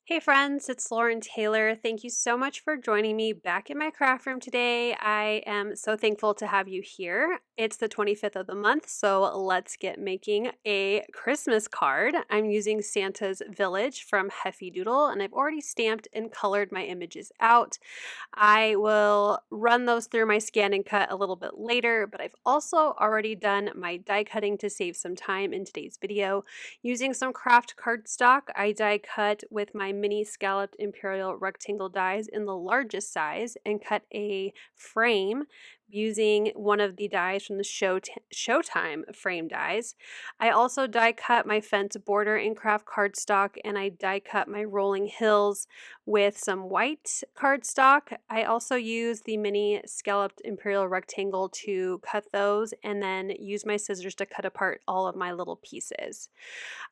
Hey friends, it's Lauren Taylor. Thank you so much for joining me back in my craft room today. I am so thankful to have you here. It's the 25th of the month, so let's get making a Christmas card. I'm using Santa's Village from Heffy Doodle, and I've already stamped and colored my images out. I will run those through my scan and cut a little bit later, but I've also already done my die cutting to save some time in today's video. Using some craft cardstock, I die cut with my mini scalloped Imperial rectangle dies in the largest size and cut a frame using one of the dies from the Showtime frame dies. I also die cut my fence border in craft cardstock, and I die cut my rolling hills with some white cardstock. I also use the mini scalloped Imperial rectangle to cut those and then use my scissors to cut apart all of my little pieces.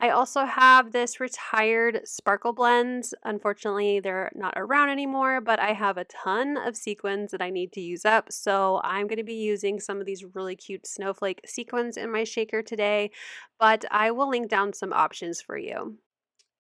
I also have this retired sparkle blends. Unfortunately, they're not around anymore, but I have a ton of sequins that I need to use up. So I'm going to be using some of these really cute snowflake sequins in my shaker today, but I will link down some options for you.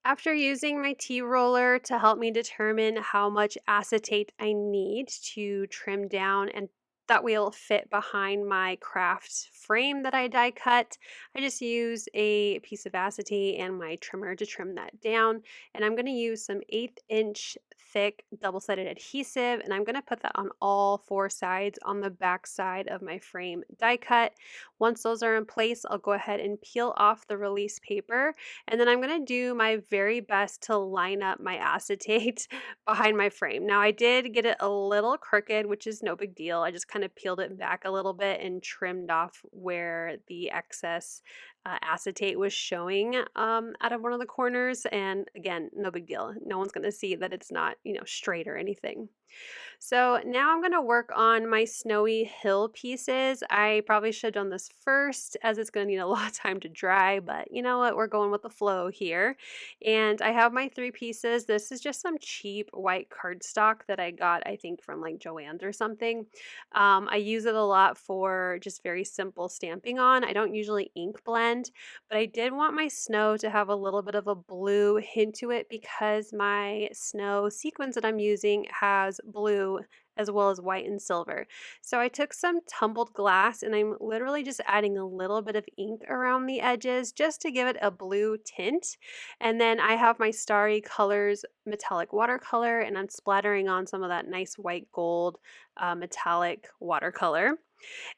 After using my tea roller to help me determine how much acetate I need to trim down and that will fit behind my craft frame that I die cut, I just use a piece of acetate and my trimmer to trim that down. And I'm going to use some 1/8 inch thick double-sided adhesive, and I'm going to put that on all four sides on the back side of my frame die cut. Once those are in place, I'll go ahead and peel off the release paper, and then I'm going to do my very best to line up my acetate behind my frame. Now I did get it a little crooked, which is no big deal. I just kind of peeled it back a little bit and trimmed off where the excess acetate was showing out of one of the corners. And again, no big deal. No one's going to see that it's not, straight or anything. So now I'm going to work on my snowy hill pieces. I probably should have done this first as it's going to need a lot of time to dry, but you know what? We're going with the flow here. And I have my three pieces. This is just some cheap white cardstock that I got, I think, from like Joann's or something. I use it a lot for just very simple stamping on. I don't usually ink blend, but I did want my snow to have a little bit of a blue hint to it because my snow sequins that I'm using has blue as well as white and silver. So I took some tumbled glass and I'm literally just adding a little bit of ink around the edges just to give it a blue tint. And then I have my Starry Colors metallic watercolor and I'm splattering on some of that nice white gold metallic watercolor.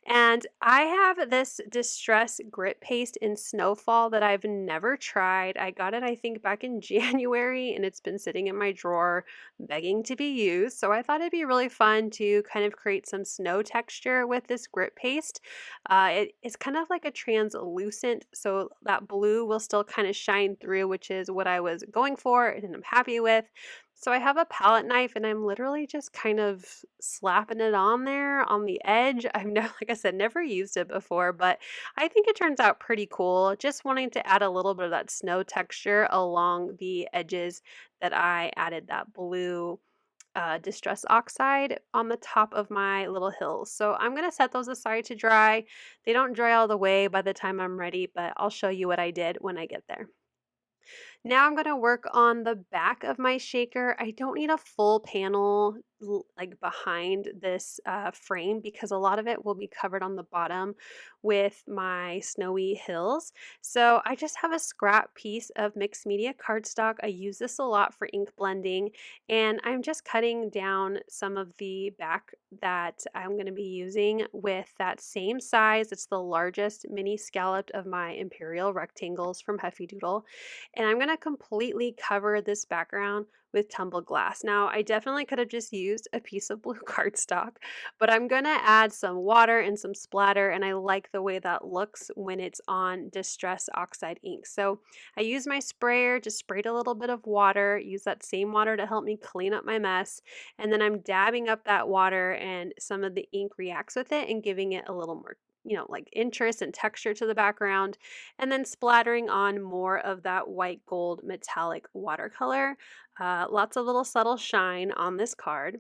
And I have this Distress Grit Paste in Snowfall that I've never tried. I got it, I think, back in January, and it's been sitting in my drawer begging to be used. So I thought it'd be really fun to kind of create some snow texture with this grit paste. It's kind of like a translucent, so that blue will still kind of shine through, which is what I was going for and I'm happy with. So I have a palette knife and I'm literally just kind of slapping it on there on the edge. I've never, like I said, never used it before, but I think it turns out pretty cool. Just wanting to add a little bit of that snow texture along the edges that I added that blue Distress Oxide on the top of my little hills. So I'm going to set those aside to dry. They don't dry all the way by the time I'm ready, but I'll show you what I did when I get there. Now I'm going to work on the back of my shaker. I don't need a full panel like behind this frame because a lot of it will be covered on the bottom with my snowy hills. So I just have a scrap piece of mixed media cardstock. I use this a lot for ink blending, and I'm just cutting down some of the back that I'm going to be using with that same size. It's the largest mini scalloped of my Imperial rectangles from Heffy Doodle. And I'm going to completely cover this background with tumbled glass. Now, I definitely could have just used a piece of blue cardstock, but I'm going to add some water and some splatter, and I like the way that looks when it's on Distress Oxide ink. So I use my sprayer, just sprayed a little bit of water, use that same water to help me clean up my mess, and then I'm dabbing up that water and some of the ink reacts with it and giving it a little like interest and texture to the background, and then splattering on more of that white gold metallic watercolor. Lots of little subtle shine on this card.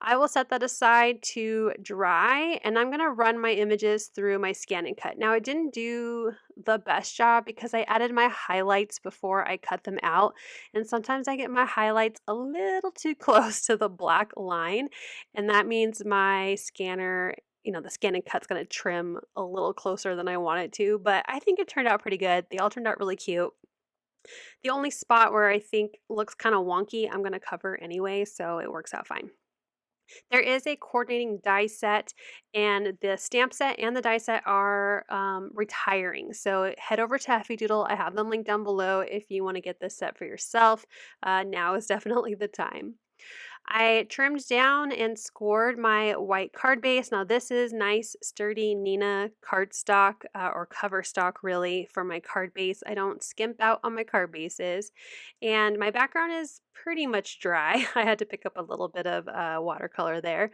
I will set that aside to dry, and I'm going to run my images through my scan and cut. Now, I didn't do the best job because I added my highlights before I cut them out, and sometimes I get my highlights a little too close to the black line, and that means my scanner, the scan and cut's going to trim a little closer than I want it to, but I think it turned out pretty good. They all turned out really cute. The only spot where I think looks kind of wonky, I'm going to cover anyway, so it works out fine. There is a coordinating die set, and the stamp set and the die set are retiring. So head over to Heffy Doodle. I have them linked down below if you want to get this set for yourself. Now is definitely the time. I trimmed down and scored my white card base. Now this is nice, sturdy Neenah cardstock or cover stock really for my card base. I don't skimp out on my card bases. And my background is pretty much dry. I had to pick up a little bit of watercolor there.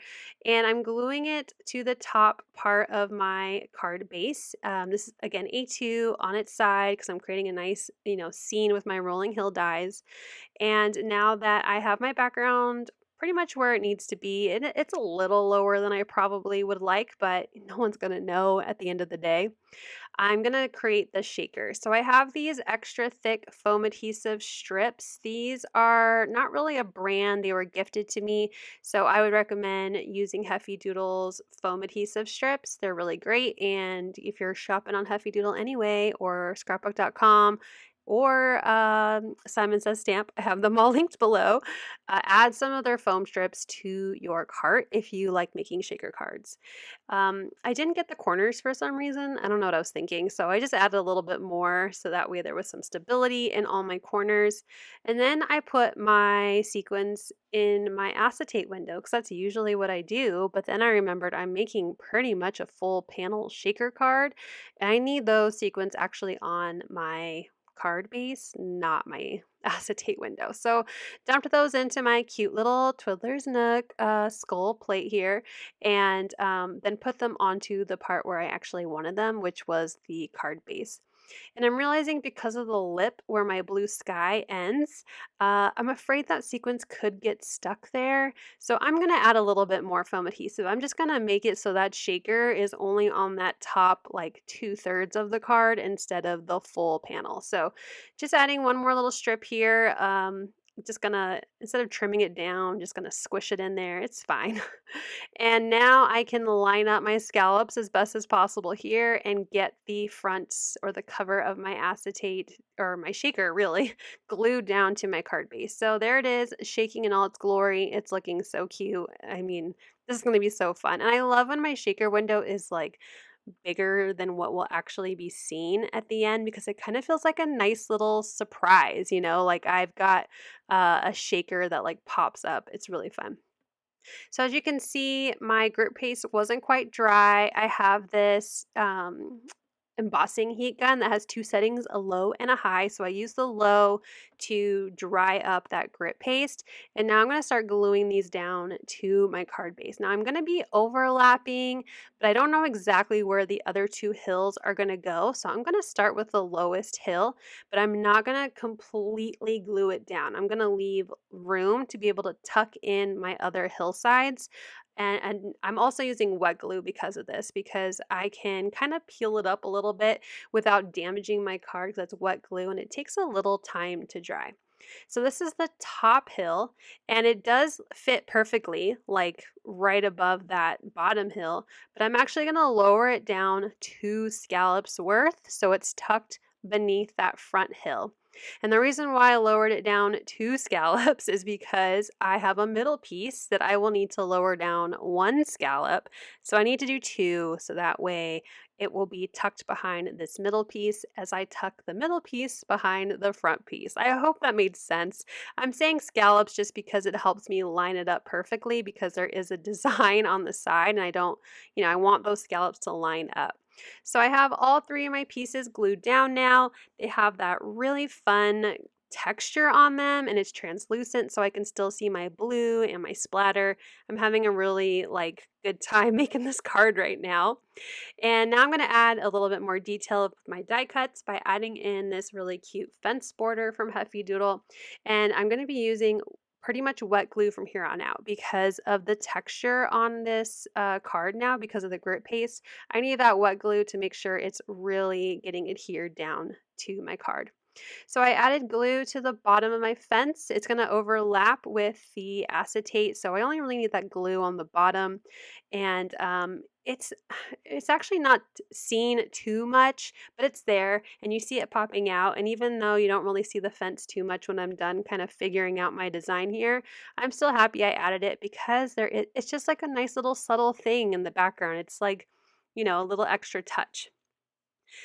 And I'm gluing it to the top part of my card base. This is again A2 on its side because I'm creating a nice, scene with my rolling hill dies. And now that I have my background pretty much where it needs to be, and it's a little lower than I probably would like, but no one's going to know at the end of the day, I'm going to create the shaker. So I have these extra thick foam adhesive strips. These are not really a brand. They were gifted to me. So I would recommend using Heffy Doodle's foam adhesive strips. They're really great. And if you're shopping on Heffy Doodle anyway, or scrapbook.com, or Simon Says Stamp, I have them all linked below. Add some of their foam strips to your cart if you like making shaker cards. I didn't get the corners for some reason. I don't know what I was thinking. So I just added a little bit more so that way there was some stability in all my corners. And then I put my sequins in my acetate window because that's usually what I do. But then I remembered I'm making pretty much a full panel shaker card, and I need those sequins actually on my card base, not my acetate window. So dumped those into my cute little Twiddler's Nook skull plate here, and then put them onto the part where I actually wanted them, which was the card base. And I'm realizing because of the lip where my blue sky ends, I'm afraid that sequence could get stuck there. So I'm going to add a little bit more foam adhesive. I'm just going to make it so that shaker is only on that top like 2/3 of the card instead of the full panel. So just adding one more little strip here. Just gonna, instead of trimming it down, just gonna squish it in there. It's fine. And now I can line up my scallops as best as possible here and get the front or the cover of my acetate, or my shaker really, glued down to my card base. So there it is, shaking in all its glory. It's looking so cute. I mean, this is gonna be so fun. And I love when my shaker window is like bigger than what will actually be seen at the end, because it kind of feels like a nice little surprise, like I've got a shaker that like pops up. It's really fun. So as you can see, my grit paste wasn't quite dry. I have this embossing heat gun that has two settings, a low and a high. So I use the low to dry up that grit paste. And now I'm going to start gluing these down to my card base. Now I'm going to be overlapping, but I don't know exactly where the other two hills are going to go. So I'm going to start with the lowest hill, but I'm not going to completely glue it down. I'm going to leave room to be able to tuck in my other hillsides. And I'm also using wet glue because of this, because I can kind of peel it up a little bit without damaging my card, because that's wet glue and it takes a little time to dry. So this is the top hill, and it does fit perfectly, like right above that bottom hill, but I'm actually going to lower it down 2 scallops worth so it's tucked beneath that front hill. And the reason why I lowered it down 2 scallops is because I have a middle piece that I will need to lower down 1 scallop. So I need to do 2, so that way it will be tucked behind this middle piece as I tuck the middle piece behind the front piece. I hope that made sense. I'm saying scallops just because it helps me line it up perfectly, because there is a design on the side and I don't, I want those scallops to line up. So I have all 3 of my pieces glued down now. They have that really fun texture on them and it's translucent so I can still see my blue and my splatter. I'm having a really like good time making this card right now. And now I'm going to add a little bit more detail with my die cuts by adding in this really cute fence border from Heffy Doodle. And I'm going to be using pretty much wet glue from here on out because of the texture on this card now, because of the grit paste. I need that wet glue to make sure it's really getting adhered down to my card. So I added glue to the bottom of my fence. It's going to overlap with the acetate, so I only really need that glue on the bottom. And it's actually not seen too much, but it's there, and you see it popping out. And even though you don't really see the fence too much when I'm done kind of figuring out my design here, I'm still happy I added it because it's just like a nice little subtle thing in the background. It's like, a little extra touch.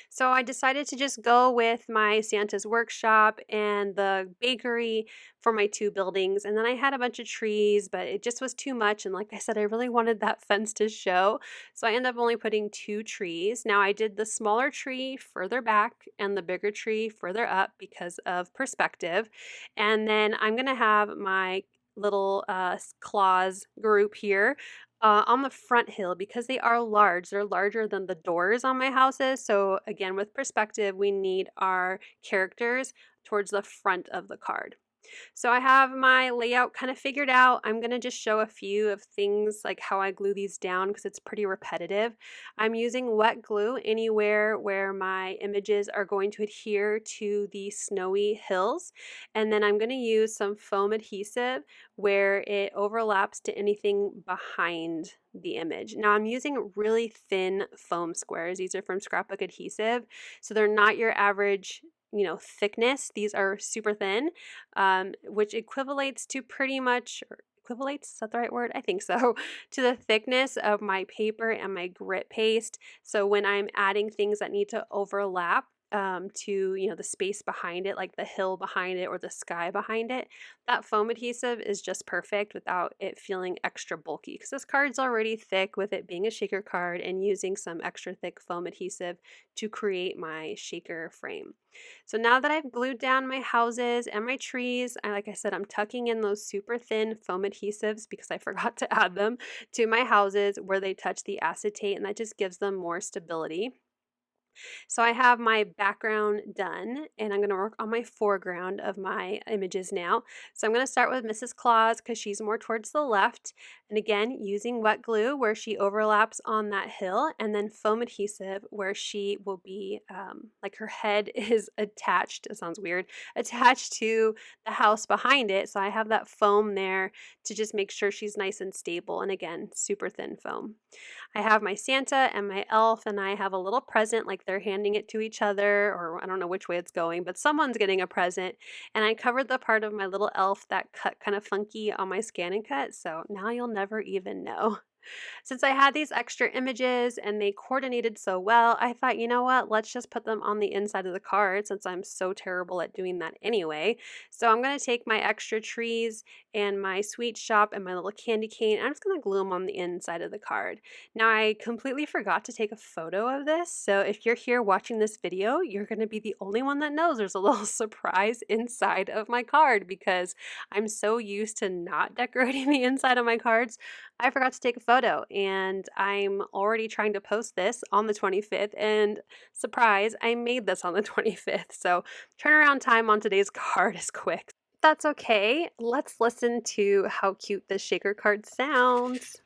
So I decided to just go with my Santa's workshop and the bakery for my two buildings. And then I had a bunch of trees, but it just was too much. And like I said, I really wanted that fence to show. So I ended up only putting 2 trees. Now I did the smaller tree further back and the bigger tree further up because of perspective. And then I'm going to have my little claws group here on the front hill because they are large. They're larger than the doors on my houses. So again, with perspective, we need our characters towards the front of the card. So I have my layout kind of figured out. I'm going to just show a few of things like how I glue these down because it's pretty repetitive. I'm using wet glue anywhere where my images are going to adhere to the snowy hills. And then I'm going to use some foam adhesive where it overlaps to anything behind the image. Now I'm using really thin foam squares. These are from Scrapbook Adhesive. So they're not your average thickness. These are super thin, which equivalates to pretty much, or equivalates, is that the right word? I think so, to the thickness of my paper and my grit paste. So when I'm adding things that need to overlap to the space behind it, like the hill behind it or the sky behind it, that foam adhesive is just perfect without it feeling extra bulky because this card's already thick with it being a shaker card and using some extra thick foam adhesive to create my shaker frame. So now that I've glued down my houses and my trees, like I said, I'm tucking in those super thin foam adhesives because I forgot to add them to my houses where they touch the acetate, and that just gives them more stability. So I have my background done, and I'm going to work on my foreground of my images now. So I'm going to start with Mrs. Claus because she's more towards the left. And again, using wet glue where she overlaps on that hill, and then foam adhesive where she will be, like her head is attached, it sounds weird, attached to the house behind it. So I have that foam there to just make sure she's nice and stable. And again, super thin foam. I have my Santa and my elf, and I have a little present, like they're handing it to each other, or I don't know which way it's going, but someone's getting a present. And I covered the part of my little elf that cut kind of funky on my scan and cut, so now you'll never even know. Since I had these extra images and they coordinated so well, I thought, you know what, let's just put them on the inside of the card since I'm so terrible at doing that anyway. So I'm going to take my extra trees and my sweet shop and my little candy cane, and I'm just going to glue them on the inside of the card. Now, I completely forgot to take a photo of this, so if you're here watching this video, you're going to be the only one that knows there's a little surprise inside of my card because I'm so used to not decorating the inside of my cards. I forgot to take a photo, and I'm already trying to post this on the 25th, and surprise, I made this on the 25th, so turnaround time on today's card is quick. That's okay. Let's listen to how cute this shaker card sounds.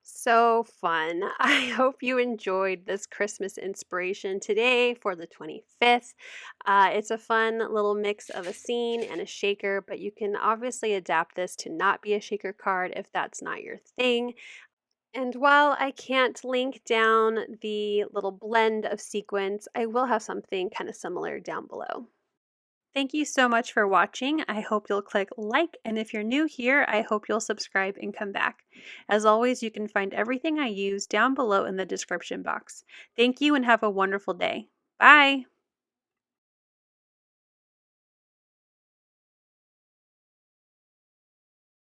So fun. I hope you enjoyed this Christmas inspiration today for the 25th. It's a fun little mix of a scene and a shaker, but you can obviously adapt this to not be a shaker card if that's not your thing. And while I can't link down the little blend of sequins, I will have something kind of similar down below. Thank you so much for watching. I hope you'll click like, and if you're new here, I hope you'll subscribe and come back. As always, you can find everything I use down below in the description box. Thank you and have a wonderful day. Bye!